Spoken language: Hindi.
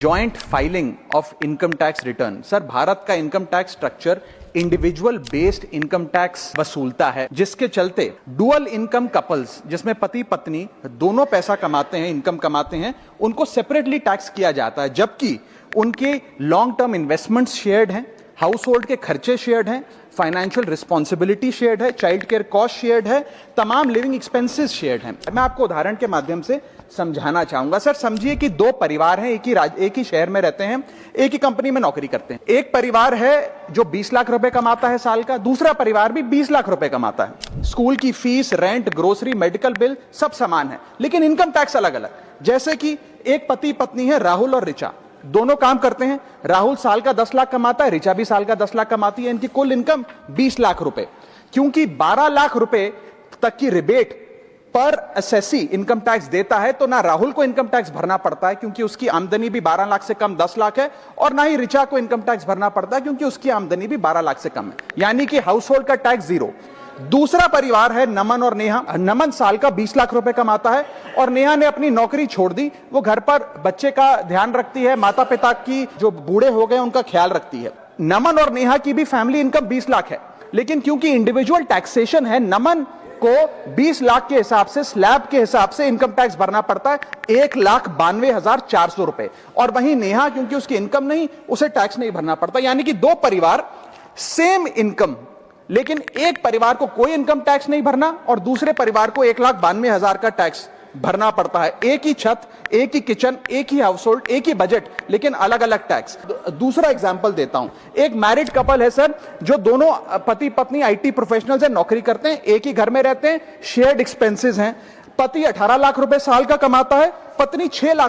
Joint filing of income tax return. Sir, Bharat का income tax structure individual based income tax वसूलता है, जिसके चलते डुअल इनकम कपल्स, जिसमें पति पत्नी दोनों पैसा कमाते हैं, इनकम कमाते हैं, उनको सेपरेटली टैक्स किया जाता है, जबकि उनके लॉन्ग टर्म इन्वेस्टमेंट्स शेयर्ड हैं, हाउस होल्ड के खर्चे शेयर्ड हैं, फाइनेंशियल रिस्पॉन्सिबिलिटी शेयर्ड है, चाइल्ड केयर कॉस्ट शेयर्ड है, तमाम लिविंग एक्सपेंसेस शेयर्ड हैं। मैं आपको उदाहरण के माध्यम से समझाना चाहूंगा। सर, समझिए कि दो परिवार हैं, एक ही शहर में रहते हैं, एक ही कंपनी में नौकरी करते हैं। एक परिवार है जो 20 लाख रुपए कमाता है साल का, दूसरा परिवार भी 20 लाख रुपए कमाता है। स्कूल की fees, rent, grocery, medical bill सब समान है, लेकिन इनकम टैक्स अलग अलग। जैसे कि एक पति पत्नी है, राहुल और ऋचा, दोनों काम करते हैं। राहुल साल का 10 लाख कमाता है, ऋचा भी साल का 10 लाख कमाती है। इनकी कुल इनकम 20 लाख रुपए। क्योंकि 12 लाख रुपए तक की रिबेट पर असेसी इनकम टैक्स देता है, तो ना राहुल को इनकम टैक्स भरना पड़ता है क्योंकि उसकी आमदनी भी 12 लाख से कम 10 लाख है, और ना ही ऋचा को इनकम टैक्स भरना पड़ता है क्योंकि उसकी आमदनी भी 12 लाख से कम है, यानी कि हाउस होल्ड का टैक्स जीरो। दूसरा परिवार है नमन और नेहा। नमन साल का 20 लाख रुपए कमाता है और नेहा ने अपनी नौकरी छोड़ दी। वो घर पर बच्चे का ध्यान रखती है, माता पिता की जो बूढ़े हो गए उनका ख्याल रखती है। नमन और नेहा की भी फैमिली इनकम 20 लाख है, लेकिन क्योंकि इंडिविजुअल टैक्सेशन है, नमन को 20 लाख के हिसाब से, स्लैब के हिसाब से इनकम टैक्स भरना पड़ता है 1,92,400 रुपए, और वहीं नेहा क्योंकि उसकी इनकम नहीं, उसे टैक्स नहीं भरना पड़ता। यानी कि दो परिवार, सेम इनकम, लेकिन एक परिवार को कोई इनकम टैक्स नहीं भरना और दूसरे परिवार को 1,92,000 का टैक्स भरना पड़ता है। एक ही छत, एक ही किचन, एक ही हाउस होल्ड, एक ही बजट, लेकिन अलग अलग टैक्स। दूसरा एग्जांपल देता हूं। एक मैरिड कपल है सर, जो दोनों पति पत्नी आईटी प्रोफेशनल्स हैं, नौकरी करते हैं, एक ही घर में रहते हैं, शेयर्ड एक्सपेंसेस हैं। पति 18 लाख रुपए साल का कमाता है, पत्नी 6 लाख